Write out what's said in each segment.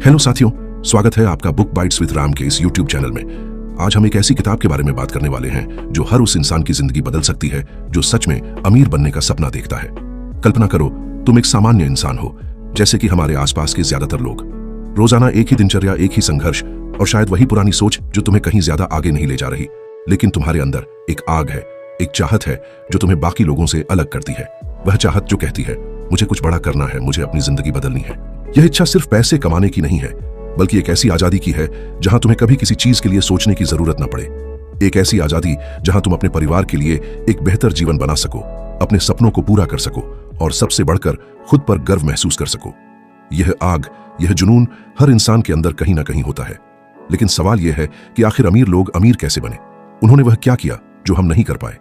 Hello साथियों, स्वागत है आपका बुक बाइट्स विद राम के इस यूट्यूब चैनल में। आज हम एक ऐसी किताब के बारे में बात करने वाले हैं जो हर उस इंसान की जिंदगी बदल सकती है जो सच में अमीर बनने का सपना देखता है। कल्पना करो, तुम एक सामान्य इंसान हो, जैसे कि हमारे आसपास के ज्यादातर लोग। रोजाना एक ही दिनचर्या, एक ही संघर्ष और शायद वही पुरानी सोच जो तुम्हें कहीं ज्यादा आगे नहीं ले जा रही। लेकिन तुम्हारे अंदर एक आग है, एक चाहत है जो तुम्हें बाकी लोगों से अलग करती है। वह चाहत जो कहती है, मुझे कुछ बड़ा करना है, मुझे अपनी जिंदगी बदलनी है। यह इच्छा सिर्फ पैसे कमाने की नहीं है, बल्कि एक ऐसी आजादी की है जहां तुम्हें कभी किसी चीज के लिए सोचने की जरूरत न पड़े। एक ऐसी आजादी जहां तुम अपने परिवार के लिए एक बेहतर जीवन बना सको, अपने सपनों को पूरा कर सको और सबसे बढ़कर खुद पर गर्व महसूस कर सको। यह आग, यह जुनून हर इंसान के अंदर कहीं ना कहीं होता है। लेकिन सवाल यह है कि आखिर अमीर लोग अमीर कैसे बने? उन्होंने वह क्या किया जो हम नहीं कर पाए?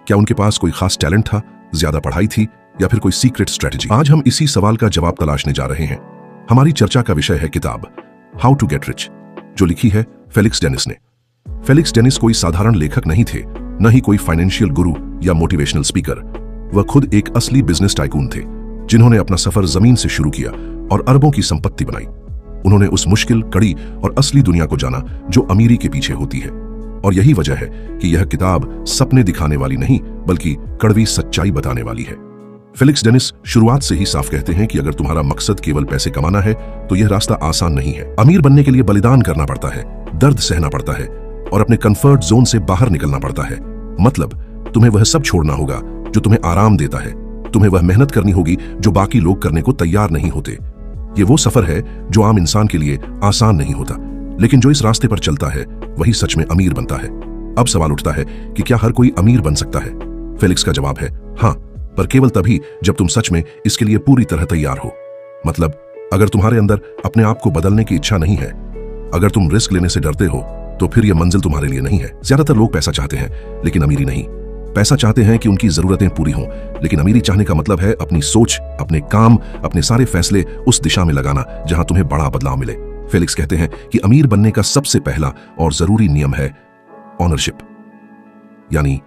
क्या उनके पास कोई खास टैलेंट था, ज्यादा पढ़ाई थी या फिर कोई सीक्रेट स्ट्रेटजी? आज हम इसी सवाल का जवाब तलाशने जा रहे हैं। हमारी चर्चा का विषय है किताब हाउ टू गेट रिच, जो लिखी है फेलिक्स डेनिस ने। फेलिक्स डेनिस कोई साधारण लेखक नहीं थे, न ही कोई फाइनेंशियल गुरु या मोटिवेशनल स्पीकर। वह खुद एक असली बिजनेस टाइकून थे, जिन्होंने अपना सफर जमीन से शुरू किया और अरबों की संपत्ति बनाई। उन्होंने उस मुश्किल, कड़ी और असली दुनिया को जाना जो अमीरी के पीछे होती है। और यही वजह है कि यह किताब सपने दिखाने वाली नहीं, बल्कि कड़वी सच्चाई बताने वाली है। फेलिक्स डेनिस शुरुआत से ही साफ कहते हैं कि अगर तुम्हारा मकसद केवल पैसे कमाना है तो यह रास्ता आसान नहीं है। अमीर बनने के लिए बलिदान करना पड़ता है, दर्द सहना पड़ता है और अपने कंफर्ट जोन से बाहर निकलना पड़ता है। मतलब तुम्हें वह सब छोड़ना होगा जो तुम्हें आराम देता है। तुम्हें वह मेहनत करनी होगी जो बाकी लोग करने को तैयार नहीं होते। ये वो सफर है जो आम इंसान के लिए आसान नहीं होता, लेकिन जो इस रास्ते पर चलता है वही सच में अमीर बनता है। अब सवाल उठता है कि क्या हर कोई अमीर बन सकता है? फेलिक्स का जवाब है हाँ, पर केवल तभी जब तुम सच में इसके लिए पूरी तरह तैयार हो। मतलब अगर तुम्हारे अंदर अपने आप को बदलने की इच्छा नहीं है, अगर तुम रिस्क लेने से डरते हो, तो फिर यह मंजिल तुम्हारे लिए नहीं है। ज्यादातर लोग पैसा चाहते हैं लेकिन अमीरी नहीं। पैसा चाहते हैं कि उनकी जरूरतें पूरी हों, लेकिन अमीरी चाहने का मतलब है अपनी सोच, अपने काम, अपने सारे फैसले उस दिशा में लगाना जहां तुम्हें बड़ा बदलाव मिले। फेलिक्स कहते हैं कि अमीर बनने का सबसे पहला और जरूरी नियम है ऑनरशिप, यानी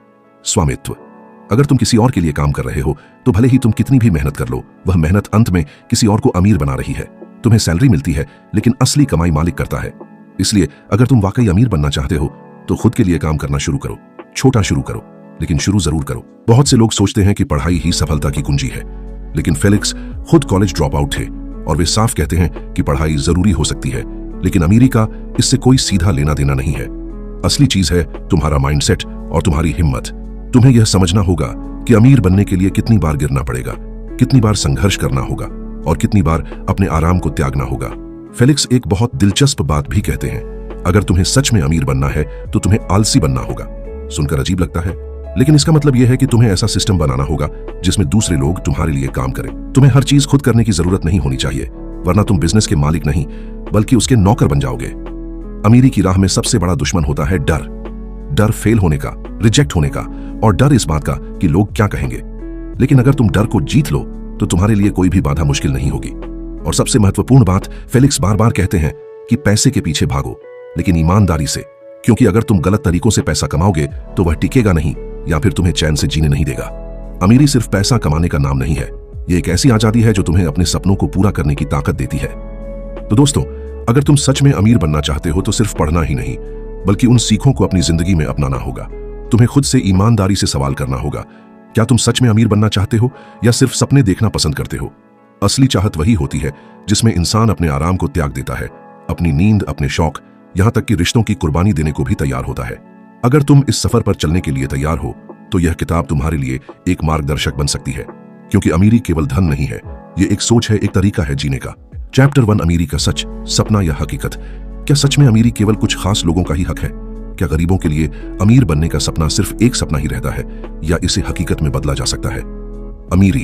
स्वामित्व। अगर तुम किसी और के लिए काम कर रहे हो तो भले ही तुम कितनी भी मेहनत कर लो, वह मेहनत अंत में किसी और को अमीर बना रही है। तुम्हें सैलरी मिलती है लेकिन असली कमाई मालिक करता है। इसलिए अगर तुम वाकई अमीर बनना चाहते हो तो खुद के लिए काम करना शुरू करो। छोटा शुरू करो, लेकिन शुरू जरूर करो। बहुत से लोग सोचते हैं कि पढ़ाई ही सफलता की कुंजी है, लेकिन फेलिक्स खुद कॉलेज ड्रॉप आउट थे और वे साफ कहते हैं कि पढ़ाई जरूरी हो सकती है, लेकिन अमीरी का इससे कोई सीधा लेना देना नहीं है। असली चीज है तुम्हारा माइंडसेट और तुम्हारी हिम्मत। तुम्हें यह समझना होगा कि अमीर बनने के लिए कितनी बार गिरना पड़ेगा, कितनी बार संघर्ष करना होगा और कितनी बार अपने आराम को त्यागना होगा। फेलिक्स एक बहुत दिलचस्प बात भी कहते हैं, अगर तुम्हें सच में अमीर बनना है तो तुम्हें आलसी बनना होगा। सुनकर अजीब लगता है, लेकिन इसका मतलब यह है कि तुम्हें ऐसा सिस्टम बनाना होगा जिसमें दूसरे लोग तुम्हारे लिए काम करें। तुम्हें हर चीज खुद करने की जरूरत नहीं होनी चाहिए, वरना तुम बिजनेस के मालिक नहीं बल्कि उसके नौकर बन जाओगे। अमीरी की राह में सबसे बड़ा दुश्मन होता है डर। डर फेल होने का, रिजेक्ट होने का और डर इस बात का कि लोग क्या कहेंगे। लेकिन अगर तुम डर को जीत लो तो तुम्हारे लिए कोई भी बाधा मुश्किल नहीं होगी। और सबसे महत्वपूर्ण बात, फेलिक्स बार बार कहते हैं कि पैसे के पीछे भागो, लेकिन ईमानदारी से, क्योंकि अगर तुम गलत तरीकों से पैसा कमाओगे तो वह टिकेगा नहीं या फिर तुम्हें चैन से जीने नहीं देगा। अमीरी सिर्फ पैसा कमाने का नाम नहीं है, ये एक ऐसी आजादी है जो तुम्हें अपने सपनों को पूरा करने की ताकत देती है। तो दोस्तों, अगर तुम सच में अमीर बनना चाहते हो तो सिर्फ पढ़ना ही नहीं, बल्कि उन सीखों को अपनी जिंदगी में अपनाना होगा। तुम्हें खुद से ईमानदारी से सवाल करना होगा, क्या तुम सच में अमीर बनना चाहते हो या सिर्फ सपने देखना पसंद करते हो? असली चाहत वही होती है जिसमें इंसान अपने आराम को त्याग देता है, अपनी नींद, अपने शौक, यहां तक कि रिश्तों की कुर्बानी देने को भी तैयार होता है। अगर तुम इस सफर पर चलने के लिए तैयार हो तो यह किताब तुम्हारे लिए एक मार्गदर्शक बन सकती है, क्योंकि अमीरी केवल धन नहीं है, ये एक सोच है, एक तरीका है जीने का। चैप्टर 1, अमीरी का सच, सपना या हकीकत। क्या सच में अमीरी केवल कुछ खास लोगों का ही हक है? क्या गरीबों के लिए अमीर बनने का सपना सिर्फ एक सपना ही रहता है या इसे हकीकत में बदला जा सकता है? अमीरी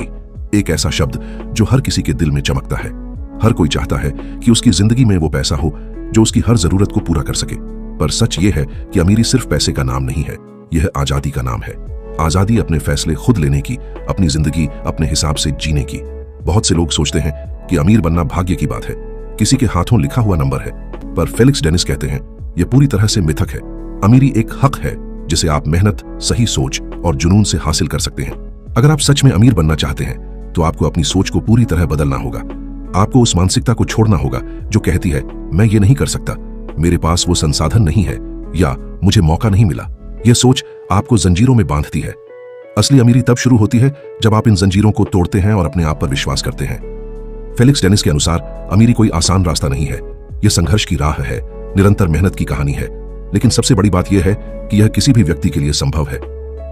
एक ऐसा शब्द जो हर किसी के दिल में चमकता है। हर कोई चाहता है कि उसकी जिंदगी में वो पैसा हो जो उसकी हर जरूरत को पूरा कर सके। पर सच ये है कि अमीरी सिर्फ पैसे का नाम नहीं है, यह आजादी का नाम है। आजादी अपने फैसले खुद लेने की, अपनी जिंदगी अपने हिसाब से जीने की। बहुत से लोग सोचते हैं कि अमीर बनना भाग्य की बात है, किसी के हाथों लिखा हुआ नंबर है, पर फेलिक्स डेनिस कहते हैं यह पूरी तरह से मिथक है। अमीरी एक हक है जिसे आप मेहनत, सही सोच और जुनून से हासिल कर सकते हैं। अगर आप सच में अमीर बनना चाहते हैं तो आपको अपनी सोच को पूरी तरह बदलना होगा। आपको उस मानसिकता को छोड़ना होगा जो कहती है मैं ये नहीं कर सकता, मेरे पास वो संसाधन नहीं है या मुझे मौका नहीं मिला। यह सोच आपको जंजीरों में बांधती है। असली अमीरी तब शुरू होती है जब आप इन जंजीरों को तोड़ते हैं और अपने आप पर विश्वास करते हैं। फेलिक्स डेनिस के अनुसार अमीरी कोई आसान रास्ता नहीं है, यह संघर्ष की राह है, निरंतर मेहनत की कहानी है। लेकिन सबसे बड़ी बात यह है कि यह किसी भी व्यक्ति के लिए संभव है।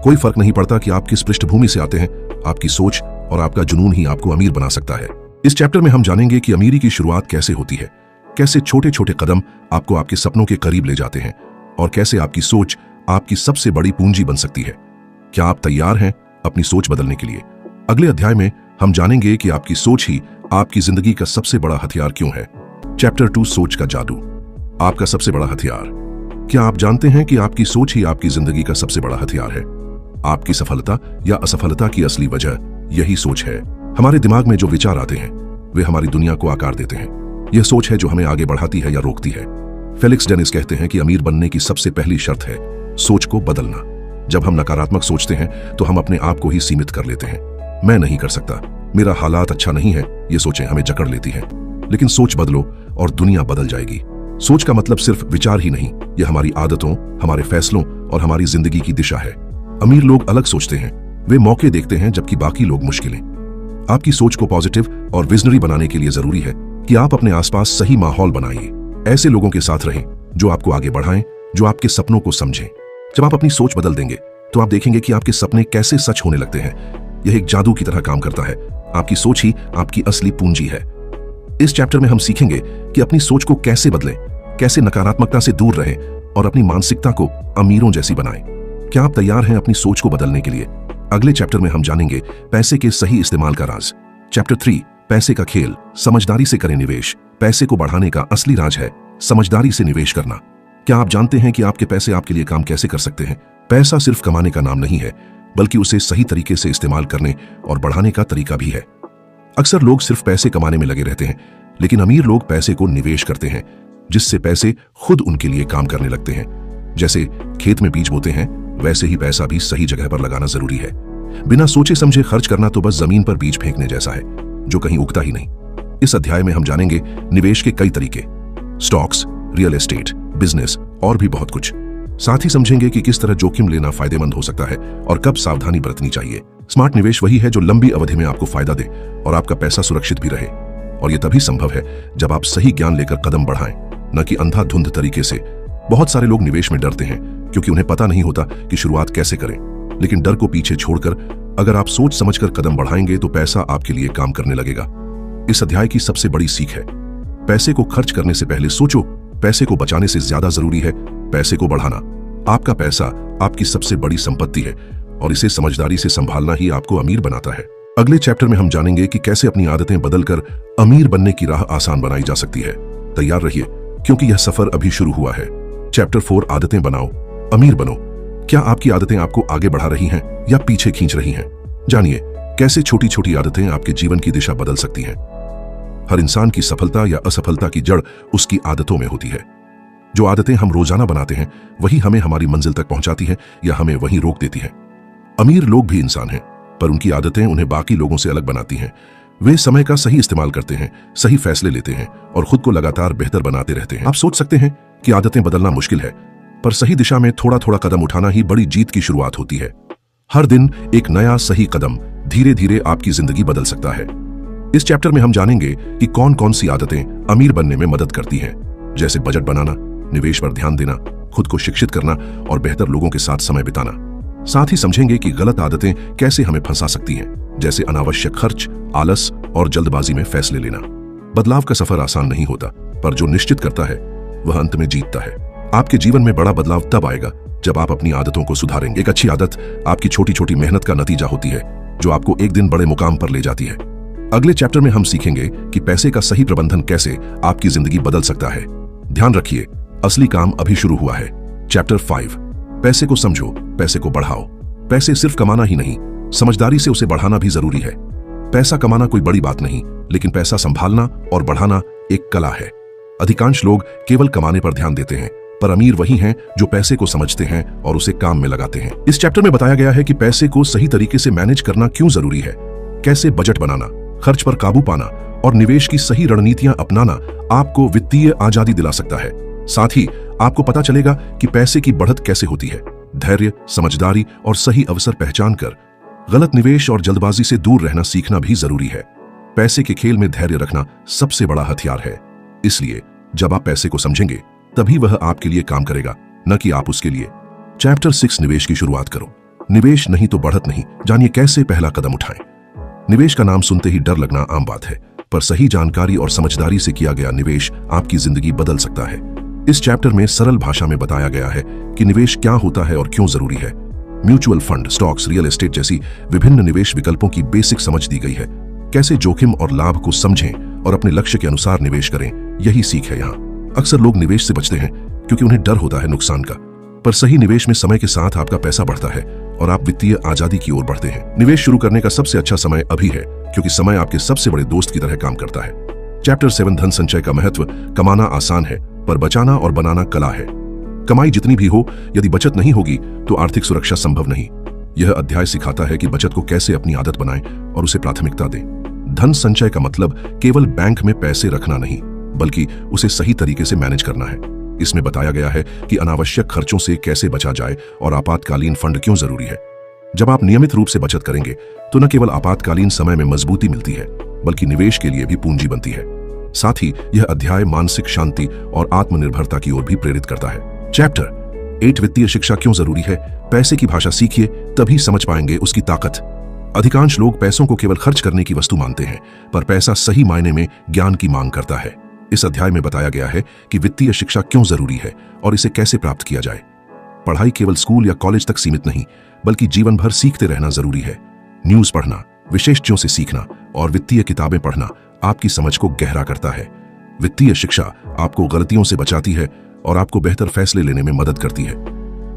कोई फर्क नहीं पड़ता कि आप किस पृष्ठभूमि से आते हैं, आपकी सोच और आपका जुनून ही आपको अमीर बना सकता है। इस चैप्टर में हम जानेंगे कि अमीरी की शुरुआत कैसे होती है, कैसे छोटे छोटे कदम आपको आपके सपनों के करीब ले जाते हैं और कैसे आपकी सोच आपकी सबसे बड़ी पूंजी बन सकती है। क्या आप तैयार हैं अपनी सोच बदलने के लिए? अगले अध्याय में हम जानेंगे कि आपकी सोच ही आपकी जिंदगी का सबसे बड़ा हथियार क्यों है। चैप्टर 2, सोच का जादू, आपका सबसे बड़ा हथियार। क्या आप जानते हैं कि आपकी सोच ही आपकी जिंदगी का सबसे बड़ा हथियार है? आपकी सफलता या असफलता की असली वजह यही सोच है। हमारे दिमाग में जो विचार आते हैं वे हमारी दुनिया को आकार देते हैं। यह सोच है जो हमें आगे बढ़ाती है या रोकती है। फेलिक्स डेनिस कहते हैं कि अमीर बनने की सबसे पहली शर्त है सोच को बदलना। जब हम नकारात्मक सोचते हैं तो हम अपने आप को ही सीमित कर लेते हैं। मैं नहीं कर सकता, मेरा हालात अच्छा नहीं है, ये सोचें हमें जकड़ लेती हैं। लेकिन सोच बदलो और दुनिया बदल जाएगी। सोच का मतलब सिर्फ विचार ही नहीं, यह हमारी आदतों, हमारे फैसलों और हमारी जिंदगी की दिशा है। अमीर लोग अलग सोचते हैं, वे मौके देखते हैं जबकि बाकी लोग मुश्किलें। आपकी सोच को पॉजिटिव और विजनरी बनाने के लिए जरूरी है कि आप अपने आसपास सही माहौल बनाइए। ऐसे लोगों के साथ रहें जो आपको आगे बढ़ाएं, जो आपके सपनों को समझें। जब आप अपनी सोच बदल देंगे तो आप देखेंगे कि आपके सपने कैसे सच होने लगते हैं। यह एक जादू की तरह काम करता है। आपकी सोच ही आपकी असली पूंजी है। इस चैप्टर में हम सीखेंगे कि अपनी सोच को कैसे बदलें, कैसे नकारात्मकता से दूर रहें और अपनी मानसिकता को अमीरों जैसी बनाएं। क्या आप तैयार हैं अपनी सोच को बदलने के लिए? अगले चैप्टर में हम जानेंगे पैसे के सही इस्तेमाल का राज। चैप्टर 3, पैसे का खेल, समझदारी से करें निवेश। पैसे को बढ़ाने का असली राज है समझदारी से निवेश करना। क्या आप जानते हैं कि आपके पैसे आपके लिए काम कैसे कर सकते हैं? पैसा सिर्फ कमाने का नाम नहीं है, बल्कि उसे सही तरीके से इस्तेमाल करने और बढ़ाने का तरीका भी है। अक्सर लोग सिर्फ पैसे कमाने में लगे रहते हैं, लेकिन अमीर लोग पैसे को निवेश करते हैं, जिससे पैसे खुद उनके लिए काम करने लगते हैं। जैसे खेत में बीज बोते हैं, वैसे ही पैसा भी सही जगह पर लगाना जरूरी है। बिना सोचे समझे खर्च करना तो बस जमीन पर बीज फेंकने जैसा है, जो कहीं उगता ही नहीं। इस अध्याय में हम जानेंगे निवेश के कई तरीके, स्टॉक्स, रियल एस्टेट, बिजनेस और भी बहुत कुछ। साथ ही समझेंगे कि किस तरह जोखिम लेना फायदेमंद हो सकता है और कब सावधानी बरतनी चाहिए। स्मार्ट निवेश वही है जो लंबी अवधि में आपको फायदा दे और आपका पैसा सुरक्षित भी रहे। और यह तभी संभव है जब आप सही ज्ञान लेकर कदम बढ़ाएं, न कि अंधाधुंध तरीके से। बहुत सारे लोग निवेश में डरते हैं क्योंकि उन्हें पता नहीं होता कि शुरुआत कैसे करें। लेकिन डर को पीछे छोड़कर अगर आप सोच समझकर कदम बढ़ाएंगे तो पैसा आपके लिए काम करने लगेगा। इस अध्याय की सबसे बड़ी सीख है, पैसे को खर्च करने से पहले सोचो। पैसे को बचाने से ज्यादा जरूरी है पैसे को बढ़ाना। आपका पैसा आपकी सबसे बड़ी संपत्ति है और इसे समझदारी से संभालना ही आपको अमीर बनाता है। अगले चैप्टर में हम जानेंगे कि कैसे अपनी आदतें बदलकर अमीर बनने की राह आसान बनाई जा सकती है। तैयार रहिए क्योंकि यह सफर अभी शुरू हुआ है। चैप्टर 4, आदतें बनाओ, अमीर बनो। क्या आपकी आदतें आपको आगे बढ़ा रही हैं या पीछे खींच रही हैं? जानिए कैसे छोटी छोटी आदतें आपके जीवन की दिशा बदल सकती हैं। हर इंसान की सफलता या असफलता की जड़ उसकी आदतों में होती है। जो आदतें हम रोजाना बनाते हैं वही हमें हमारी मंजिल तक पहुंचाती हैं या हमें वहीं रोक देती हैं। अमीर लोग भी इंसान हैं, पर उनकी आदतें उन्हें बाकी लोगों से अलग बनाती हैं। वे समय का सही इस्तेमाल करते हैं, सही फैसले लेते हैं और खुद को लगातार बेहतर बनाते रहते हैं। आप सोच सकते हैं कि आदतें बदलना मुश्किल है, पर सही दिशा में थोड़ा थोड़ा कदम उठाना ही बड़ी जीत की शुरुआत होती है। हर दिन एक नया सही कदम धीरे धीरे आपकी जिंदगी बदल सकता है। इस चैप्टर में हम जानेंगे कि कौन कौन सी आदतें अमीर बनने में मदद करती हैं, जैसे बजट बनाना, निवेश पर ध्यान देना, खुद को शिक्षित करना और बेहतर लोगों के साथ समय बिताना। साथ ही समझेंगे कि गलत आदतें कैसे हमें फंसा सकती हैं, जैसे अनावश्यक खर्च, आलस और जल्दबाजी में फैसले लेना। बदलाव का सफर आसान नहीं होता, पर जो निश्चित करता है वह अंत में जीतता है। आपके जीवन में बड़ा बदलाव तब आएगा जब आप अपनी आदतों को सुधारेंगे। एक अच्छी आदत आपकी छोटी छोटी मेहनत का नतीजा होती है, जो आपको एक दिन बड़े मुकाम पर ले जाती है। अगले चैप्टर में हम सीखेंगे कि पैसे का सही प्रबंधन कैसे आपकी जिंदगी बदल सकता है। ध्यान रखिए, असली काम अभी शुरू हुआ है। चैप्टर 5, पैसे को समझो, पैसे को बढ़ाओ। पैसे सिर्फ कमाना ही नहीं, समझदारी से उसे बढ़ाना भी जरूरी है। पैसा कमाना कोई बड़ी बात नहीं, लेकिन पैसा संभालना और बढ़ाना एक कला है। अधिकांश लोग केवल कमाने पर ध्यान देते हैं, पर अमीर वही हैं जो पैसे को समझते हैं और उसे काम में लगाते हैं। इस चैप्टर में बताया गया है कि पैसे को सही तरीके से मैनेज करना क्यों जरूरी है, कैसे बजट बनाना, खर्च पर काबू पाना और निवेश की सही रणनीतियां अपनाना आपको वित्तीय आजादी दिला सकता है। साथ ही आपको पता चलेगा कि पैसे की बढ़त कैसे होती है। धैर्य, समझदारी और सही अवसर पहचान कर गलत निवेश और जल्दबाजी से दूर रहना सीखना भी जरूरी है। पैसे के खेल में धैर्य रखना सबसे बड़ा हथियार है। इसलिए जब आप पैसे को समझेंगे तभी वह आपके लिए काम करेगा, न कि आप उसके लिए। चैप्टर 6 निवेश की शुरुआत करो। निवेश नहीं तो बढ़त नहीं, जानिए कैसे पहला कदम उठाएं। निवेश का नाम सुनते ही डर लगना आम बात है, पर सही जानकारी और समझदारी से किया गया निवेश आपकी जिंदगी बदल सकता है। इस चैप्टर में सरल भाषा में बताया गया है कि निवेश क्या होता है और क्यों जरूरी है। Mutual fund, stocks, real estate जैसी विभिन्न निवेश विकल्पों की बेसिक समझ दी गई है। कैसे जोखिम और लाभ को समझें और अपने लक्ष्य के अनुसार निवेश करें, यही सीख है यहाँ। अक्सर लोग निवेश से बचते हैं क्योंकि उन्हें डर होता है नुकसान का, पर सही निवेश में समय के साथ आपका पैसा बढ़ता है और आप वित्तीय आजादी की ओर बढ़ते हैं। निवेश शुरू करने का सबसे अच्छा समय अभी है, क्योंकि समय आपके सबसे बड़े दोस्त की तरह काम करता है। चैप्टर 7 धन संचय का महत्व। कमाना आसान है, पर बचाना और बनाना कला है। कमाई जितनी भी हो, यदि बचत नहीं होगी तो आर्थिक सुरक्षा संभव नहीं। यह अध्याय सिखाता है कि बचत को कैसे अपनी आदत बनाएं और उसे प्राथमिकता दें। धन संचय का मतलब केवल बैंक में पैसे रखना नहीं, बल्कि उसे सही तरीके से मैनेज करना है। इसमें बताया गया है कि अनावश्यक खर्चों से कैसे बचा जाए और आपातकालीन फंड क्यों जरूरी है। जब आप नियमित रूप से बचत करेंगे तो न केवल आपातकालीन समय में मजबूती मिलती है, बल्कि निवेश के लिए भी पूंजी बनती है। साथ ही यह अध्याय मानसिक शांति और आत्मनिर्भरता की ओर भी प्रेरित करता है। चैप्टर 8 वित्तीय शिक्षा क्यों जरूरी है। पैसे की भाषा सीखिए, तभी समझ पाएंगे उसकी ताकत। अधिकांश लोग पैसों को केवल खर्च करने की वस्तु मानते हैं, पर पैसा सही मायने में ज्ञान की मांग करता है। इस अध्याय में बताया गया है कि वित्तीय शिक्षा क्यों जरूरी है और इसे कैसे प्राप्त किया जाए। पढ़ाई केवल स्कूल या कॉलेज तक सीमित नहीं, बल्कि जीवन भर सीखते रहना जरूरी है। न्यूज पढ़ना, विशेषज्ञों से सीखना और वित्तीय किताबें पढ़ना आपकी समझ को गहरा करता है। वित्तीय शिक्षा आपको गलतियों से बचाती है और आपको बेहतर फैसले लेने में मदद करती है।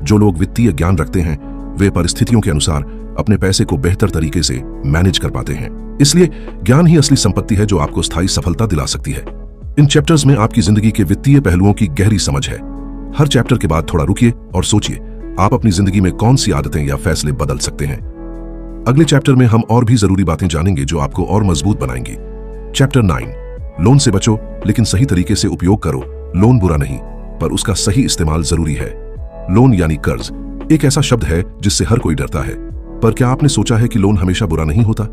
जो लोग वित्तीय ज्ञान रखते हैं, वे परिस्थितियों के अनुसार अपने पैसे को बेहतर तरीके से मैनेज कर पाते हैं। इसलिए ज्ञान ही असली संपत्ति है जो आपको स्थायी सफलता दिला सकती है। इन चैप्टर्स में आपकी जिंदगी के वित्तीय पहलुओं की गहरी समझ है। हर चैप्टर के बाद थोड़ा रुकिए और सोचिए, आप अपनी जिंदगी में कौन सी आदतें या फैसले बदल सकते हैं। अगले चैप्टर में हम और भी जरूरी बातें जानेंगे जो आपको और मजबूत बनाएंगी। चैप्टर 9 लोन से बचो, लेकिन सही तरीके से उपयोग करो। लोन बुरा नहीं, पर उसका सही इस्तेमाल जरूरी है। लोन यानी कर्ज एक ऐसा शब्द है जिससे हर कोई डरता है, पर क्या आपने सोचा है कि लोन हमेशा बुरा नहीं होता।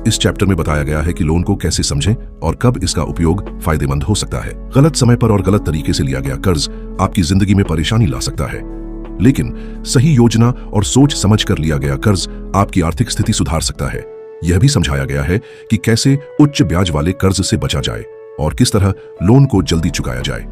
इस चैप्टर में बताया गया है कि लोन को कैसे समझें और कब इसका उपयोग फायदेमंद हो सकता है। गलत समय पर और गलत तरीके से लिया गया कर्ज आपकी जिंदगी में परेशानी ला सकता है, लेकिन सही योजना और सोच समझ कर लिया गया कर्ज आपकी आर्थिक स्थिति सुधार सकता है। यह भी समझाया गया है कि कैसे उच्च ब्याज वाले कर्ज से बचा जाए और किस तरह लोन को जल्दी चुकाया जाए।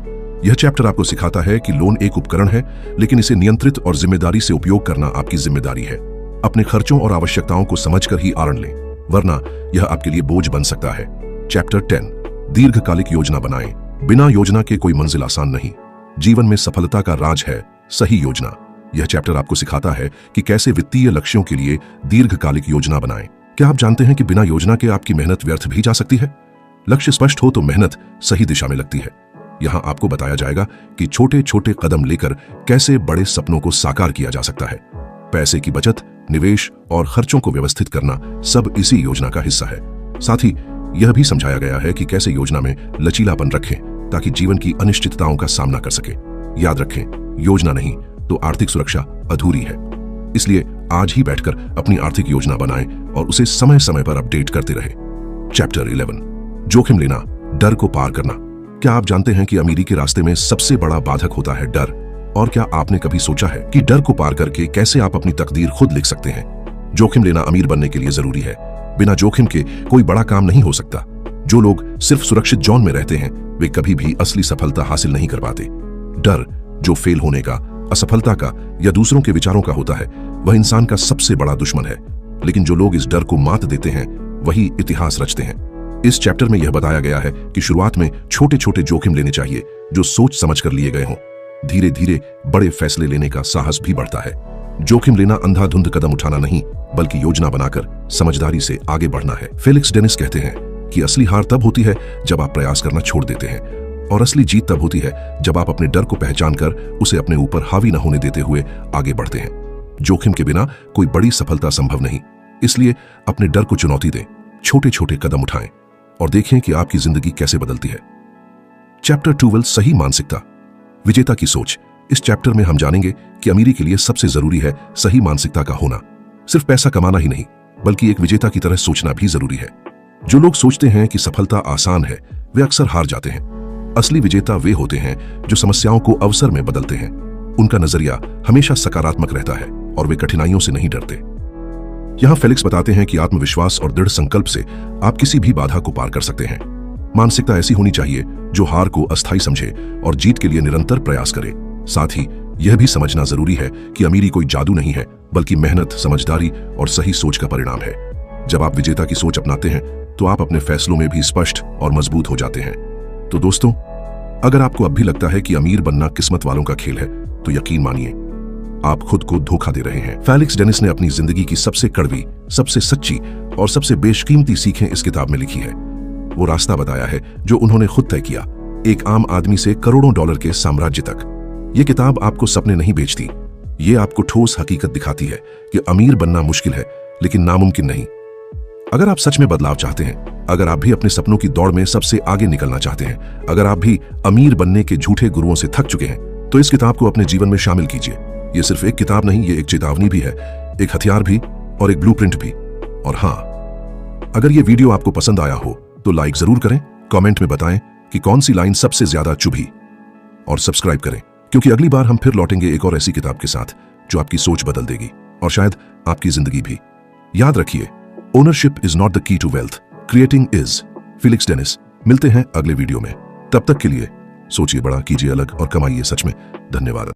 यह चैप्टर आपको सिखाता है कि लोन एक उपकरण है, लेकिन इसे नियंत्रित और जिम्मेदारी से उपयोग करना आपकी जिम्मेदारी है। अपने खर्चों और आवश्यकताओं को समझकर ही ऋण लें, वरना यह आपके लिए बोझ बन सकता है। चैप्टर 10 दीर्घकालिक योजना बनाएं। बिना योजना के कोई मंजिल आसान नहीं। जीवन में सफलता का राज है सही योजना। यह चैप्टर आपको सिखाता है कि कैसे वित्तीय लक्ष्यों के लिए दीर्घकालिक योजना बनाएं। क्या आप जानते हैं कि बिना योजना के आपकी मेहनत व्यर्थ भी जा सकती है। लक्ष्य स्पष्ट हो तो मेहनत सही दिशा में लगती है। यहां आपको बताया जाएगा कि छोटे छोटे कदम लेकर कैसे बड़े सपनों को साकार किया जा सकता है। पैसे की बचत, निवेश और खर्चों को व्यवस्थित करना सब इसी योजना का हिस्सा है। साथ ही यह भी समझाया गया है कि कैसे योजना में लचीलापन रखें ताकि जीवन की अनिश्चितताओं का सामना कर सके। याद रखें, योजना नहीं तो आर्थिक सुरक्षा अधूरी है। इसलिए आज ही बैठकर अपनी आर्थिक योजना बनाएं और उसे समय समय पर अपडेट करते रहें। चैप्टर 11 जोखिम लेना, डर को पार करना। क्या आप जानते हैं कि अमीरी के रास्ते में सबसे बड़ा बाधक होता है डर। और क्या आपने कभी सोचा है कि डर को पार करके कैसे आप अपनी तकदीर खुद लिख सकते हैं। जोखिम लेना अमीर बनने के लिए जरूरी है। बिना जोखिम के कोई बड़ा काम नहीं हो सकता। जो लोग सिर्फ सुरक्षित जोन में रहते हैं वे कभी भी असली सफलता हासिल नहीं कर पाते। डर जो फेल होने का, असफलता का या दूसरों के विचारों का होता है, वह इंसान का सबसे बड़ा दुश्मन है। लेकिन जो लोग इस डर को मात देते हैं वही इतिहास रचते हैं। इस चैप्टर में यह बताया गया है कि शुरुआत में छोटे छोटे जोखिम लेने चाहिए जो सोच समझ कर लिए गए हों। धीरे धीरे बड़े फैसले लेने का साहस भी बढ़ता है। जोखिम लेना अंधाधुंध कदम उठाना नहीं, बल्कि योजना बनाकर समझदारी से आगे बढ़ना है। फेलिक्स डेनिस कहते हैं कि असली हार तब होती है जब आप प्रयास करना छोड़ देते हैं, और असली जीत तब होती है जब आप अपने डर को पहचान कर उसे अपने ऊपर हावी न होने देते हुए आगे बढ़ते हैं। जोखिम के बिना कोई बड़ी सफलता संभव नहीं। इसलिए अपने डर को चुनौती दें, छोटे छोटे कदम उठाएं और देखें कि आपकी जिंदगी कैसे बदलती है। चैप्टर 12 सही मानसिकता, विजेता की सोच। इस चैप्टर में हम जानेंगे कि अमीरी के लिए सबसे जरूरी है सही मानसिकता का होना। सिर्फ पैसा कमाना ही नहीं, बल्कि एक विजेता की तरह सोचना भी जरूरी है। जो लोग सोचते हैं कि सफलता आसान है, वे अक्सर हार जाते हैं। असली विजेता वे होते हैं जो समस्याओं को अवसर में बदलते हैं। उनका नजरिया हमेशा सकारात्मक रहता है और वे कठिनाइयों से नहीं डरते। यहां फेलिक्स बताते हैं कि आत्मविश्वास और दृढ़ संकल्प से आप किसी भी बाधा को पार कर सकते हैं। मानसिकता ऐसी होनी चाहिए जो हार को अस्थायी समझे और जीत के लिए निरंतर प्रयास करे। साथ ही यह भी समझना जरूरी है कि अमीरी कोई जादू नहीं है, बल्कि मेहनत, समझदारी और सही सोच का परिणाम है। जब आप विजेता की सोच अपनाते हैं तो आप अपने फैसलों में भी स्पष्ट और मजबूत हो जाते हैं। तो दोस्तों, अगर आपको अब भी लगता है कि अमीर बनना किस्मत वालों का खेल है, तो यकीन मानिए आप खुद को धोखा दे रहे हैं। फेलिक्स डेनिस ने अपनी जिंदगी की सबसे कड़वी, सबसे सच्ची और सबसे बेशकीमती सीखें इस किताब में लिखी है। वो रास्ता बताया है जो उन्होंने खुद तय किया, एक आम आदमी से करोड़ों डॉलर के साम्राज्य तक। ये किताब आपको सपने नहीं बेचती, ये आपको ठोस हकीकत दिखाती है कि अमीर बनना मुश्किल है, लेकिन नामुमकिन नहीं। अगर आप सच में बदलाव चाहते हैं, अगर आप भी अपने सपनों की दौड़ में सबसे आगे निकलना चाहते हैं, अगर आप भी अमीर बनने के झूठे गुरुओं से थक चुके हैं, तो इस किताब को अपने जीवन में शामिल कीजिए। ये सिर्फ एक किताब नहीं, ये एक चेतावनी भी है, एक हथियार भी और एक ब्लूप्रिंट भी। और हाँ, अगर ये वीडियो आपको पसंद आया हो तो लाइक जरूर करें, कमेंट में बताएं कि कौन सी लाइन सबसे ज्यादा चुभी, और सब्सक्राइब करें, क्योंकि अगली बार हम फिर लौटेंगे एक और ऐसी किताब के साथ जो आपकी सोच बदल देगी और शायद आपकी जिंदगी भी। याद रखिए, ownership is not the key to wealth, creating is. Felix Dennis. मिलते हैं अगले वीडियो में, तब तक के लिए सोचिए बड़ा, कीजिए अलग और कमाइए सच में। धन्यवाद।